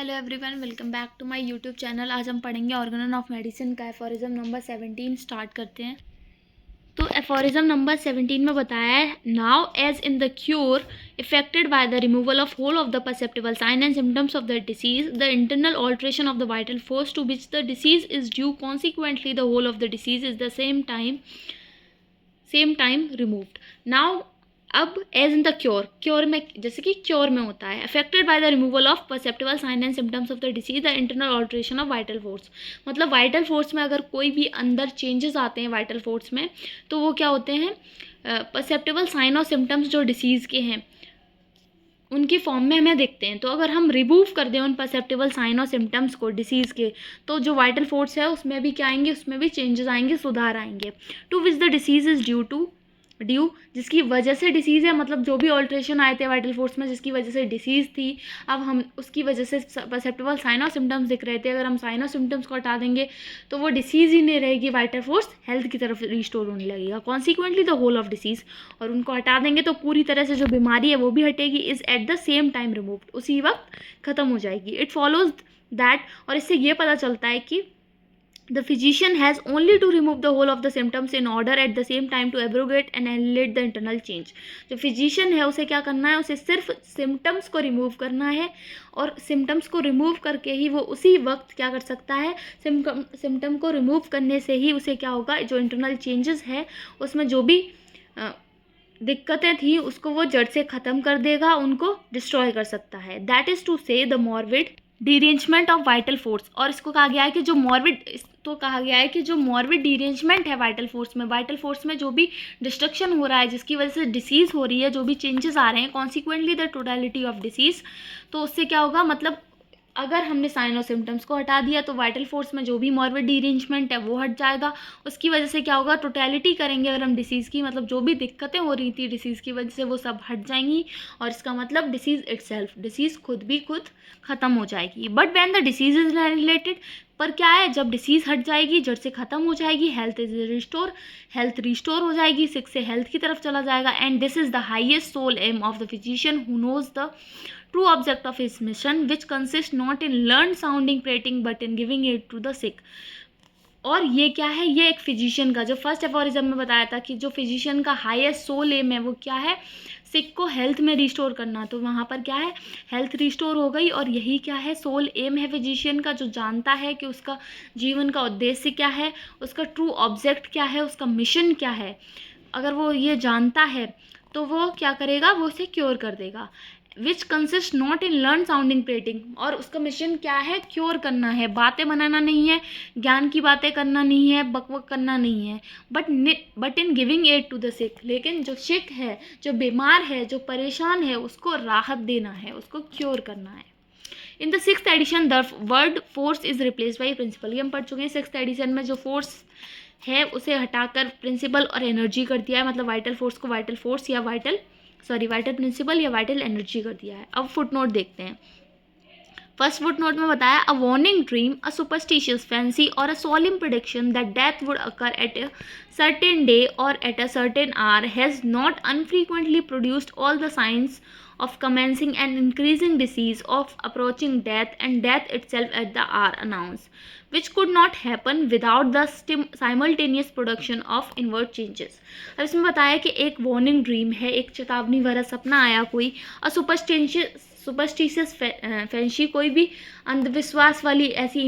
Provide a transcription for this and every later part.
Hello everyone, welcome back to my YouTube channel. आज हम पढ़ेंगे ऑर्गेनन ऑफ मेडिसिन का एफोरिज्म नंबर 17। स्टार्ट करते हैं। तो एफोरिज्म नंबर 17 में बताया है, now as in the cure effected by the removal of whole of the perceptible sign and symptoms of the disease, the internal alteration of the vital force to which the disease is due, consequently the whole of the disease is the same time removed. Now अब as in the cure में, जैसे कि cure में होता है, affected by the removal of perceptible sign and symptoms of the disease, the internal alteration of vital force. मतलब vital force में अगर कोई भी अंदर चेंजेस आते हैं वाइटल फोर्स में, तो वो क्या होते हैं, परसेप्टिबल साइन और सिम्टम्स जो डिसीज़ के हैं उनकी फॉर्म में हमें दिखते हैं। तो अगर हम रिमूव कर दें उन परसेप्टिबल साइन और सिम्टम्स को डिसीज़ के, तो जो वाइटल फोर्स है उसमें भी क्या आएंगे, उसमें भी चेंजेस आएंगे, सुधार आएंगे। To which the disease is due, जिसकी वजह से डिसीज़ है, मतलब जो भी ऑल्ट्रेशन आए थे वाइटल फोर्स में जिसकी वजह से डिसीज़ थी, अब हम उसकी वजह से परसेप्टिबल साइन और सिम्टम्स दिख रहे थे, अगर हम साइन और सिम्टम्स को हटा देंगे तो वो डिसीज़ ही नहीं रहेगी, वाइटल फोर्स हेल्थ की तरफ रिस्टोर होने लगेगा, consequently the whole of disease. और उनको हटा देंगे तो पूरी तरह से जो बीमारी है वो भी हटेगी, is at the same time removed, उसी वक्त ख़त्म हो जाएगी। इट फॉलोज दैट, और इससे ये पता चलता है कि the physician has only to remove the whole of the symptoms in order at the same time to abrogate and annihilate the internal change। जो फिजिशियन है उसे क्या करना है, उसे सिर्फ सिम्टम्स को रिमूव करना है, और सिम्टम्स को रिमूव करके ही वो उसी वक्त क्या कर सकता है, सिम्टम को रिमूव करने से ही उसे क्या होगा, जो इंटरनल चेंजेस है उसमें जो भी दिक्कतें थी उसको वो जड़ से ख़त्म कर देगा, उनको डिस्ट्रॉय कर सकता है। दैट इज़ टू से the morbid derangement of vital force. और इसको कहा गया है कि जो मॉर्बिड डिरेंजमेंट है वाइटल फोर्स में जो भी डिस्ट्रक्शन हो रहा है, जिसकी वजह से डिसीज़ हो रही है, जो भी चेंजेस आ रहे हैं, consequently the totality of disease, तो उससे क्या होगा, मतलब अगर हमने साइन और सिम्टम्स को हटा दिया तो वाइटल फोर्स में जो भी मॉर्बिड डिरेंजमेंट है वो हट जाएगा। उसकी वजह से क्या होगा, टोटलिटी करेंगे अगर हम डिसीज़ की, मतलब जो भी दिक्कतें हो रही थी डिसीज़ की वजह से वो सब हट जाएंगी, और इसका मतलब डिसीज़ खुद ख़त्म हो जाएगी। But when the disease is related, पर क्या है, जब डिसीज़ हट जाएगी, जड़ से ख़त्म हो जाएगी, हेल्थ रिस्टोर हो जाएगी, सिक से हेल्थ की तरफ चला जाएगा। And this is the highest sole aim of the physician who knows the true object of his mission, which consists not in learned sounding prating but in giving it to the sick। और ये क्या है, ये एक physician का, जो first aphorism में बताया था कि जो फिजिशियन का हाईएस्ट सोल एम है वो क्या है, सिक को हेल्थ में रिस्टोर करना। तो वहाँ पर क्या है, हेल्थ रिस्टोर हो गई, और यही क्या है, सोल एम है फिजिशियन का, जो जानता है कि उसका जीवन का उद्देश्य क्या है, उसका ट्रू ऑब्जेक्ट क्या है, उसका मिशन क्या है। अगर वो ये जानता है तो वो क्या करेगा, वो उसे क्योर कर देगा। Which consist not in learn sounding prating, और उसका मिशन क्या है, क्योर करना है, बातें बनाना नहीं है, ज्ञान की बातें करना नहीं है, बकवक करना नहीं है, but in giving aid to the sick, लेकिन जो सिक है, जो बीमार है, जो परेशान है, उसको राहत देना है, उसको क्योर करना है। In the 6th edition the word force is replace by principle. ये हम पढ़ चुके हैं 6th एडिशन में, जो फोर्स है उसे हटाकर प्रिंसिपल और एनर्जी कर दिया है, मतलब वाइटल फोर्स को वाइटल प्रिंसिपल या वाइटल एनर्जी कर दिया है। अब फुट नोट देखते हैं। फर्स्ट फुट नोट में बताया, a warning dream, a superstitious fancy और a solemn prediction that death would occur at a certain day और at a certain hour has not unfrequently produced all the signs of commencing and increasing disease, of approaching death, and death itself at the hour announced, which could not happen without the simultaneous production of inward changes। अब इसमें बताया कि एक warning dream है, एक चेतावनी भरा सपना आया कोई, और सुपरस्टिशियस फैंसी, कोई भी अंधविश्वास वाली ऐसी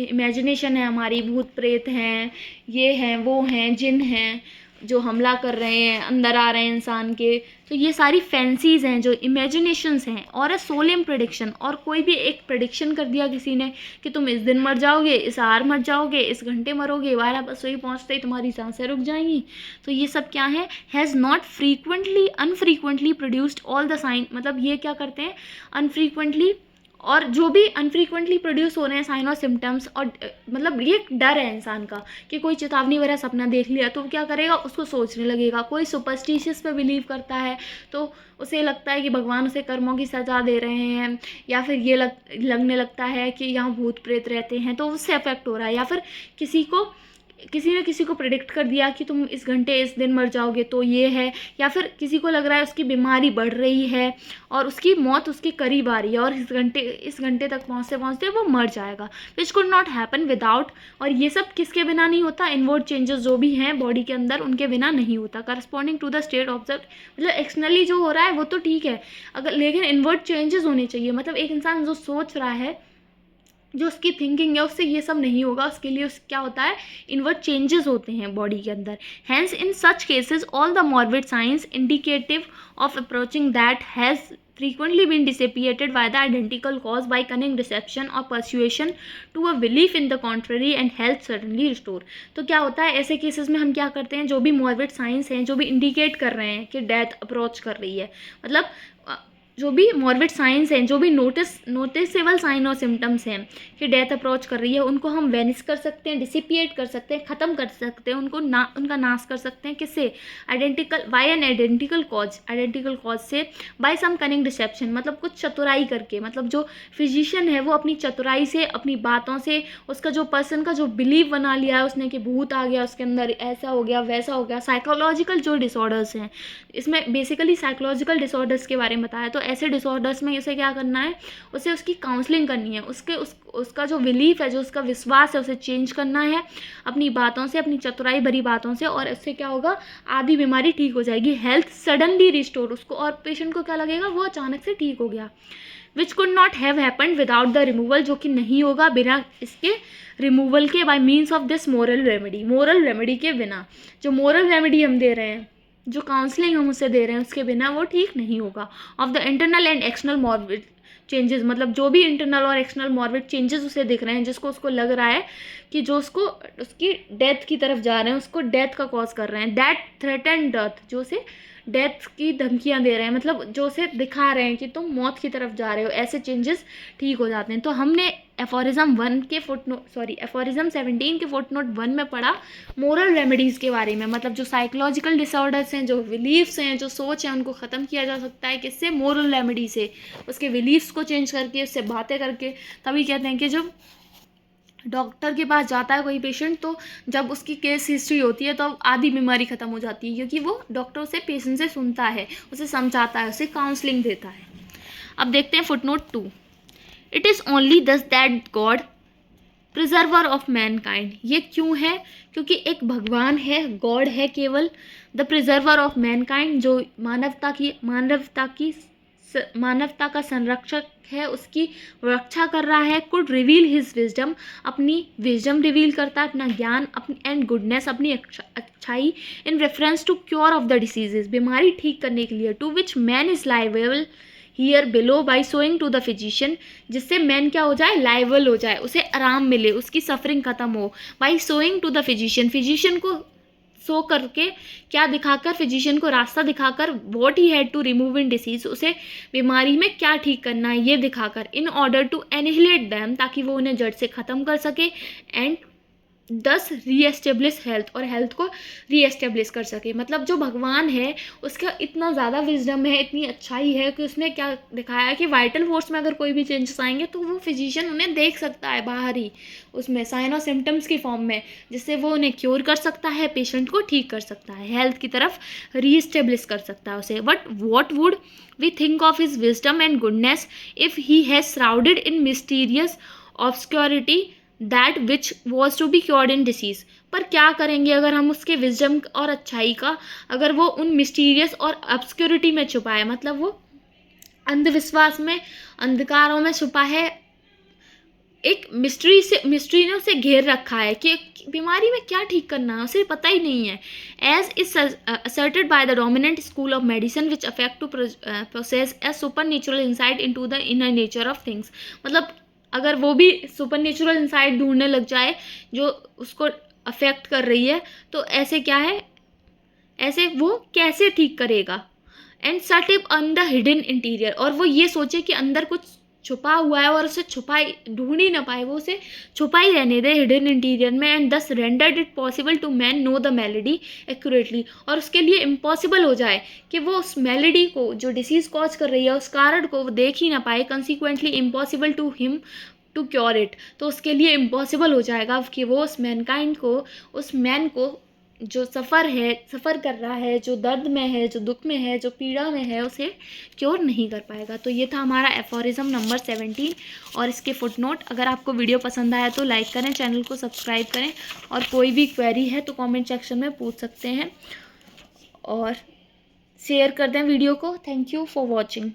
इमेजिनेशन है हमारी, भूत प्रेत हैं, ये हैं, वो हैं, जिन हैं जो हमला कर रहे हैं, अंदर आ रहे हैं इंसान के, तो ये सारी फैंसीज़ हैं, जो इमेजिनेशंस हैं। और अ सोलेम प्रेडिक्शन, और कोई भी एक प्रेडिक्शन कर दिया किसी ने कि तुम इस दिन मर जाओगे, इस आर मर जाओगे, इस घंटे मरोगे, 12 बजे पहुँचते ही तुम्हारी सांसें रुक जाएंगी। तो ये सब क्या है, has not unfrequently produced all the sign, मतलब ये क्या करते हैं, अनफ्रीक्वेंटली, और जो भी अनफ्रीक्वेंटली प्रोड्यूस हो रहे हैं साइन और सिम्टम्स, और मतलब ये एक डर है इंसान का कि कोई चेतावनी भरा सपना देख लिया तो क्या करेगा, उसको सोचने लगेगा। कोई सुपरस्टिशियस पे बिलीव करता है तो उसे लगता है कि भगवान उसे कर्मों की सज़ा दे रहे हैं, या फिर ये लगने लगता है कि यहाँ भूत प्रेत रहते हैं तो उससे अफेक्ट हो रहा है, या फिर किसी को किसी ने किसी को प्रेडिक्ट कर दिया कि तुम इस घंटे इस दिन मर जाओगे तो ये है, या फिर किसी को लग रहा है उसकी बीमारी बढ़ रही है और उसकी मौत उसके करीब आ रही है और इस घंटे तक पहुँचते पहुँचते वो मर जाएगा, which could not happen without. और ये सब किसके बिना नहीं होता, इनवर्ड चेंजेस जो भी हैं बॉडी के अंदर उनके बिना नहीं होता, corresponding to the state observe. मतलब एक्सटर्नली जो हो रहा है वो तो ठीक है, अगर लेकिन इनवर्ड चेंजेस होने चाहिए। मतलब एक इंसान जो सोच रहा है, जो उसकी थिंकिंग है, उससे ये सब नहीं होगा, उसके लिए क्या होता है, इनवर्ड चेंजेस होते हैं बॉडी के अंदर। Hence in such cases all the morbid signs indicative of approaching that has frequently been dissipated by the identical cause by cunning deception or persuasion to a belief in the contrary and health suddenly restore। तो क्या होता है ऐसे cases में, हम क्या करते हैं, जो भी मॉर्बिड साइंस हैं, जो भी इंडिकेट कर रहे हैं कि डेथ अप्रोच कर रही है, मतलब जो भी मॉर्बिड साइंस हैं, जो भी नोटिसेबल साइन और सिम्टम्स हैं कि डेथ अप्रोच कर रही है, उनको हम वेनिश कर सकते हैं, डिसिपिएट कर सकते हैं, ख़त्म कर सकते हैं, उनको उनका नाश कर सकते हैं। किससे, बाय एन आइडेंटिकल कॉज से, बाय सम कनिंग डिसेप्शन, मतलब कुछ चतुराई करके। मतलब जो फिजिशियन है वो अपनी चतुराई से, अपनी बातों से, उसका जो पर्सन का जो बिलीव बना लिया है उसने कि भूत आ गया उसके अंदर, ऐसा हो गया वैसा हो गया। साइकोलॉजिकल जो डिसऑर्डर्स हैं, इसमें बेसिकली साइकोलॉजिकल डिसऑर्डर्स के बारे में बताया। तो ऐसे डिसऑर्डर्स में उसे क्या करना है, उसे उसकी काउंसलिंग करनी है, उसका जो बिलीफ है, जो उसका विश्वास है, उसे चेंज करना है अपनी बातों से, अपनी चतुराई भरी बातों से, और इससे क्या होगा, आधी बीमारी ठीक हो जाएगी, हेल्थ सडनली रिस्टोर। उसको और पेशेंट को क्या लगेगा, वो अचानक से ठीक हो गया। Which could not have happened without the removal, जो कि नहीं होगा बिना इसके रिमूवल के, bye means of this moral remedy के बिना। जो मोरल रेमेडी हम दे रहे हैं, जो काउंसलिंग हम उसे दे रहे हैं, उसके बिना वो ठीक नहीं होगा। Of the internal and external morbid changes, मतलब जो भी इंटरनल और एक्सटर्नल मॉर्बिड चेंजेस उसे दिख रहे हैं, जिसको उसको लग रहा है कि जो उसकी डेथ की तरफ जा रहे हैं, उसको डेथ का कॉज कर रहे हैं, दैट थ्रेटन डेथ, जो उसे डेथ की धमकियां दे रहे हैं, मतलब जो उसे दिखा रहे हैं कि तुम मौत की तरफ जा रहे हो, ऐसे चेंजेस ठीक हो जाते हैं। तो हमने एफोरिज्म 17 के फुटनोट 1 में पढ़ा मोरल रेमेडीज़ के बारे में। मतलब जो साइकोलॉजिकल डिसऑर्डर्स हैं, जो बिलीफ्स हैं, जो सोच है, उनको ख़त्म किया जा सकता है किससे, मोरल रेमेडी से, उसके बिलीफ्स को चेंज करके, उससे बातें करके। तभी कहते हैं कि जब डॉक्टर के पास जाता है कोई पेशेंट, तो जब उसकी केस हिस्ट्री होती है तो आधी बीमारी ख़त्म हो जाती है, क्योंकि वो डॉक्टर उसे पेशेंट से सुनता है, उसे समझाता है, उसे काउंसलिंग देता है। अब देखते हैं फुटनोट 2। इट इज़ ओनली दस that God preserver of Mankind. ये क्यों है, क्योंकि एक भगवान है, गॉड है केवल, द प्रिजर्वर ऑफ मैनकाइंड, जो मानवता का संरक्षक है, उसकी रक्षा कर रहा है। कुड रिवील हिज विजडम, अपनी विजडम रिवील करता है, अपना ज्ञान, अपनी एंड गुडनेस, अपनी अच्छाई, in reference to cure of the diseases, बीमारी ठीक करने के लिए। To which man is liable here below by showing to the physician, जिससे मैन क्या हो जाए, लाइबल हो जाए, उसे आराम मिले, उसकी सफरिंग खत्म हो। By showing to the physician को सो करके, क्या दिखाकर, फिजिशियन को रास्ता दिखाकर, what he had to remove in disease, उसे बीमारी में क्या ठीक करना है ये दिखाकर, in order to annihilate them, ताकि वो उन्हें जड़ से ख़त्म कर सके, एंड दस रीएस्टेब्लिश हेल्थ, और हेल्थ को रीएस्टेब्लिश कर सके। मतलब जो भगवान है उसका इतना ज़्यादा विजडम है, इतनी अच्छाई है कि उसने क्या दिखाया कि वाइटल फोर्स में अगर कोई भी चेंजेस आएंगे तो वो फिजिशियन उन्हें देख सकता है बाहर ही, उसमें साइन और सिम्टम्स की फॉर्म में, जिससे वो उन्हें क्योर कर सकता है, पेशेंट को ठीक कर सकता है, हेल्थ की तरफ रीएस्टेब्लिश कर सकता है उसे। But what would we think of his wisdom and goodness if he has shrouded in mysterious obscurity that which was to be cured in disease. पर क्या करेंगे अगर हम उसके विजडम और अच्छाई का, अगर वो उन मिस्टीरियस और ऑब्सक्योरिटी में छुपा है, मतलब वो अंधविश्वास में, अंधकारों में छुपा है, एक मिस्ट्री ने उसे घेर रखा है कि बीमारी में क्या ठीक करना है उसे पता ही नहीं है। As is asserted by the dominant school of medicine which affect to process a super natural insight into the inner nature of things. मतलब अगर वो भी सुपर नेचुरल इंसाइट ढूंढने लग जाए जो उसको अफेक्ट कर रही है, तो ऐसे क्या है, ऐसे वो कैसे ठीक करेगा। And set up on the hidden interior, और वो ये सोचे कि अंदर कुछ छुपा हुआ है और उसे ढूंढ ही ना पाए, वो उसे छुपा ही रहने दे हिडन इंटीरियर में। And thus rendered it possible to man know the malady accurately, और उसके लिए इम्पॉसिबल हो जाए कि वो उस मेलेडी को, जो डिसीज़ कॉज कर रही है, उस कारण को वो देख ही ना पाए। Consequently impossible to him to cure it, तो उसके लिए इम्पॉसिबल हो जाएगा कि वो उस मैनकाइंड को, उस मैन को जो सफ़र कर रहा है, जो दर्द में है, जो दुख में है, जो पीड़ा में है, उसे क्योर नहीं कर पाएगा। तो ये था हमारा एफोरिज्म नंबर 17 और इसके फुटनोट। अगर आपको वीडियो पसंद आया तो लाइक करें, चैनल को सब्सक्राइब करें, और कोई भी क्वेरी है तो कमेंट सेक्शन में पूछ सकते हैं, और शेयर कर दें वीडियो को। Thank you for watching.